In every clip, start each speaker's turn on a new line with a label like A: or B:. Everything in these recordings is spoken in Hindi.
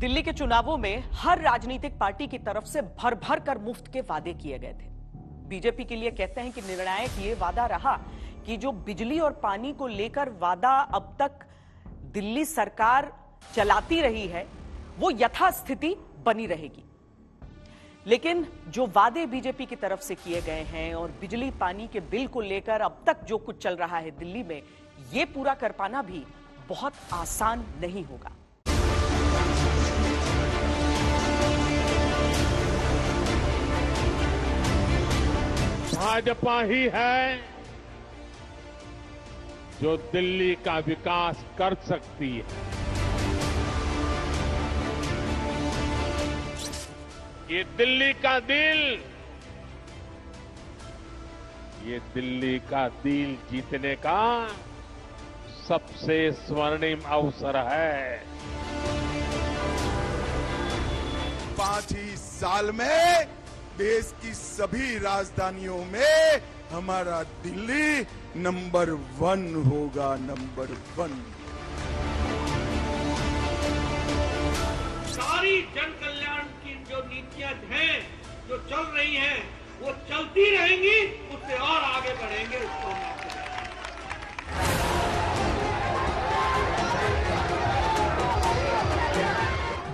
A: दिल्ली के चुनावों में हर राजनीतिक पार्टी की तरफ से भर भर कर मुफ्त के वादे किए गए थे। बीजेपी के लिए कहते हैं कि निर्णायक ये वादा रहा कि जो बिजली और पानी को लेकर वादा अब तक दिल्ली सरकार चलाती रही है वो यथास्थिति बनी रहेगी। लेकिन जो वादे बीजेपी की तरफ से किए गए हैं और बिजली पानी के बिल को लेकर अब तक जो कुछ चल रहा है दिल्ली में, ये पूरा कर पाना भी बहुत आसान नहीं होगा।
B: भाजपा ही है जो दिल्ली का विकास कर सकती है। ये दिल्ली का दिल, ये दिल्ली का दिल जीतने का सबसे स्वर्णिम अवसर है।
C: 5 ही साल में देश की सभी राजधानियों में हमारा दिल्ली नंबर 1 होगा, नंबर 1।
D: सारी जन कल्याण की जो नीतियां हैं, जो चल रही हैं, वो चलती रहेंगी, उससे और आगे बढ़ेंगे। उसको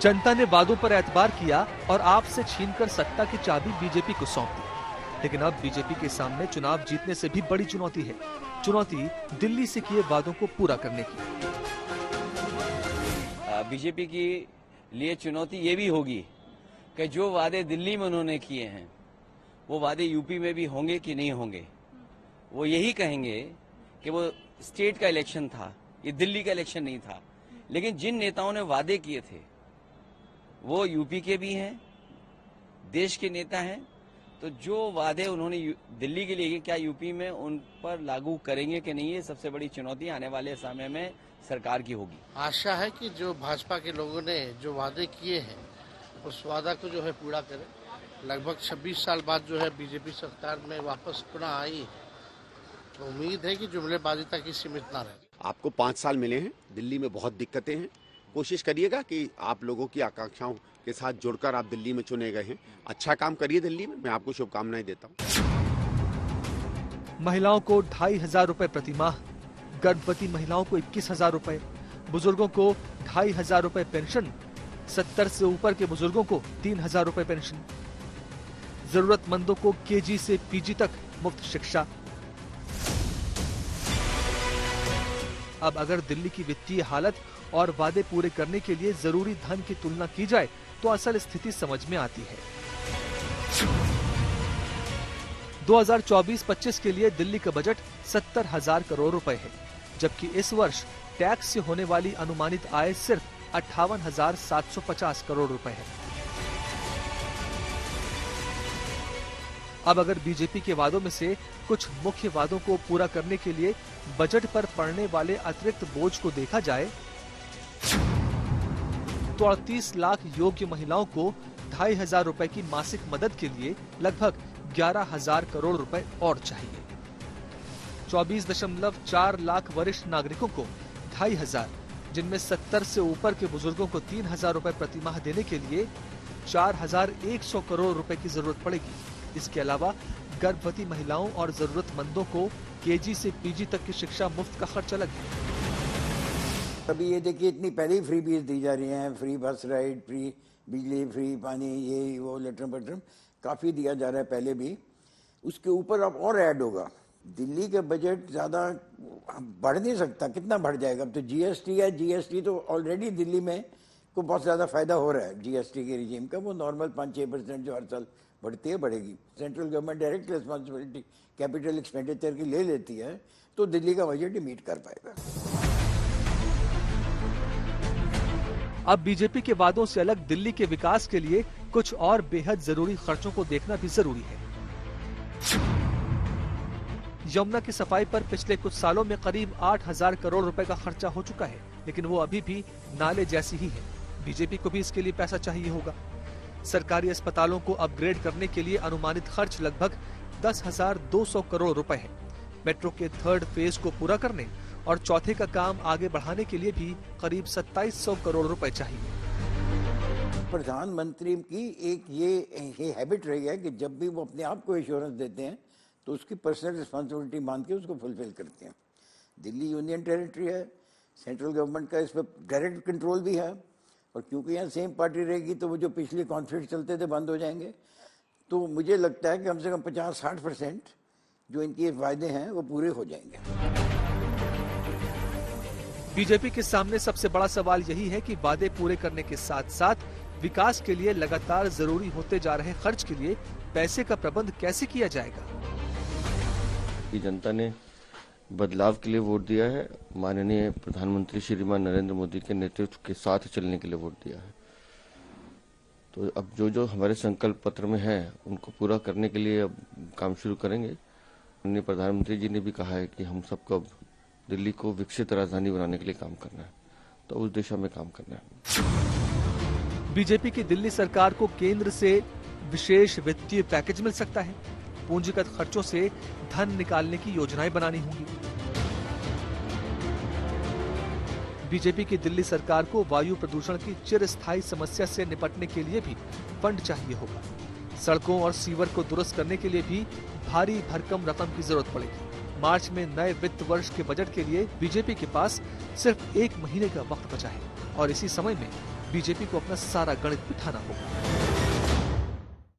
E: जनता ने वादों पर एतबार किया और आपसे छीनकर सत्ता की चाबी बीजेपी को सौंप दी। लेकिन अब बीजेपी के सामने चुनाव जीतने से भी बड़ी चुनौती है। चुनौती दिल्ली से किए वादों को पूरा करने की।
F: बीजेपी के लिए चुनौती ये भी होगी कि जो वादे दिल्ली में उन्होंने किए हैं वो वादे यूपी में भी होंगे कि नहीं होंगे। वो यही कहेंगे कि वो स्टेट का इलेक्शन था, ये दिल्ली का इलेक्शन नहीं था। लेकिन जिन नेताओं ने वादे किए थे वो यूपी के भी हैं, देश के नेता हैं, तो जो वादे उन्होंने दिल्ली के लिए क्या यूपी में उन पर लागू करेंगे कि नहीं, ये सबसे बड़ी चुनौती आने वाले समय में सरकार की होगी।
G: आशा है कि जो भाजपा के लोगों ने जो वादे किए हैं उस वादा को जो है पूरा करें। लगभग 26 साल बाद जो है बीजेपी सरकार में वापस पुनः आई, तो उम्मीद है कि जुमलेबाजी तक ही सीमित ना रहे।
H: आपको 5 साल मिले हैं, दिल्ली में बहुत दिक्कतें हैं। कोशिश करिएगा कि आप लोगों की आकांक्षाओं के साथ जुड़कर आप दिल्ली में चुने गए हैं, अच्छा काम करिए दिल्ली में। मैं आपको शुभकामनाएं देता हूं।
E: महिलाओं को 2,500 रुपए प्रति माह, गर्भवती महिलाओं को 21,000 रुपए, बुजुर्गों को 2,500 रुपए पेंशन, 70 से ऊपर के बुजुर्गों को 3,000 रुपए पेंशन, जरूरतमंदों को केजी से पीजी तक मुफ्त शिक्षा। अब अगर दिल्ली की वित्तीय हालत और वादे पूरे करने के लिए जरूरी धन की तुलना की जाए तो असल स्थिति समझ में आती है। 2024-25 के लिए दिल्ली का बजट 70,000 करोड़ रुपए है, जबकि इस वर्ष टैक्स से होने वाली अनुमानित आय सिर्फ 58,750 करोड़ रुपए है। अब अगर बीजेपी के वादों में से कुछ मुख्य वादों को पूरा करने के लिए बजट पर पड़ने वाले अतिरिक्त बोझ को देखा जाए तो 38 लाख योग्य महिलाओं को 2,500 रुपए की मासिक मदद के लिए लगभग 11,000 करोड़ रुपए और चाहिए। 24.4 लाख वरिष्ठ नागरिकों को 2,500, जिनमें 70 से ऊपर के बुजुर्गों को 3,000 रुपए प्रति माह देने के लिए 4,100 करोड़ रुपए की जरूरत पड़ेगी। इसके अलावा गर्भवती महिलाओं और जरूरतमंदों को केजी से पीजी तक की शिक्षा मुफ्त का खर्च अलग है।
I: अभी ये देखिए, इतनी पहले ही फ्री फीस दी जा रही है, फ्री बस राइड, फ्री बिजली, फ्री पानी, ये वो लेटरम पेटरम काफी दिया जा रहा है पहले भी। उसके ऊपर अब और ऐड होगा। दिल्ली का बजट ज्यादा बढ़ नहीं सकता, कितना बढ़ जाएगा? अब तो जीएसटी है, जीएसटी तो ऑलरेडी दिल्ली में को बहुत ज्यादा फायदा हो रहा है जीएसटी के रिजीम का। वो नॉर्मल 5-6% जो हर साल बढ़ती है बढ़ेगी। Central government direct responsibility capital expenditure की ले लेती है, तो दिल्ली का बजट ही मीट कर पाएगा।
E: अब बीजेपी के वादों से अलग दिल्ली के विकास के लिए कुछ और बेहद जरूरी खर्चों को देखना भी जरूरी है। यमुना की सफाई पर पिछले कुछ सालों में करीब 8,000 करोड़ रुपए का खर्चा हो चुका है, लेकिन वो अभी भी नाले जैसी ही है। बीजेपी को भी इसके लिए पैसा चाहिए होगा। सरकारी अस्पतालों को अपग्रेड करने के लिए अनुमानित खर्च लगभग 10,200 करोड़ रुपए है। मेट्रो के 3rd फेज को पूरा करने और चौथे का काम आगे बढ़ाने के लिए भी करीब 2,700 करोड़ रुपए चाहिए।
I: प्रधानमंत्री की एक ये हैबिट रही है कि जब भी वो अपने आप को एश्योरेंस देते हैं तो उसकी पर्सनल रिस्पॉन्सिबिलिटी मान के उसको फुलफिल करते हैं। दिल्ली यूनियन टेरिटरी है, सेंट्रल गवर्नमेंट का इस पर डायरेक्ट कंट्रोल भी है, और क्योंकि यहाँ सेम पार्टी रहेगी तो वो जो पिछले कॉन्फ्लिक्ट चलते थे बंद हो जाएंगे। तो मुझे लगता है कि कम से कम 50-60% जो इनके वायदे हैं वो पूरे हो जाएंगे।
E: बीजेपी के सामने सबसे बड़ा सवाल यही है कि वादे पूरे करने के साथ साथ विकास के लिए लगातार जरूरी होते जा रहे खर्च के लिए पैसे का प्रबंध कैसे किया जाएगा।
J: जनता ने बदलाव के लिए वोट दिया है, माननीय प्रधानमंत्री श्रीमान नरेंद्र मोदी के नेतृत्व के साथ चलने के लिए वोट दिया है। तो अब जो हमारे संकल्प पत्र में है उनको पूरा करने के लिए अब काम शुरू करेंगे। माननीय प्रधानमंत्री जी ने भी कहा है कि हम सबको दिल्ली को विकसित राजधानी बनाने के लिए काम करना है, तो उस दिशा में काम करना है।
E: बीजेपी की दिल्ली सरकार को केंद्र से विशेष वित्तीय पैकेज मिल सकता है। पूंजीगत खर्चों से धन निकालने की योजनाएं बनानी होंगी। बीजेपी की दिल्ली सरकार को वायु प्रदूषण की चिरस्थायी समस्या से निपटने के लिए भी फंड चाहिए होगा। सड़कों और सीवर को दुरुस्त करने के लिए भी भारी भरकम रकम की जरूरत पड़ेगी। मार्च में नए वित्त वर्ष के बजट के लिए बीजेपी के पास सिर्फ 1 महीने का वक्त बचा है और इसी समय में बीजेपी को अपना सारा गणित बिठाना होगा।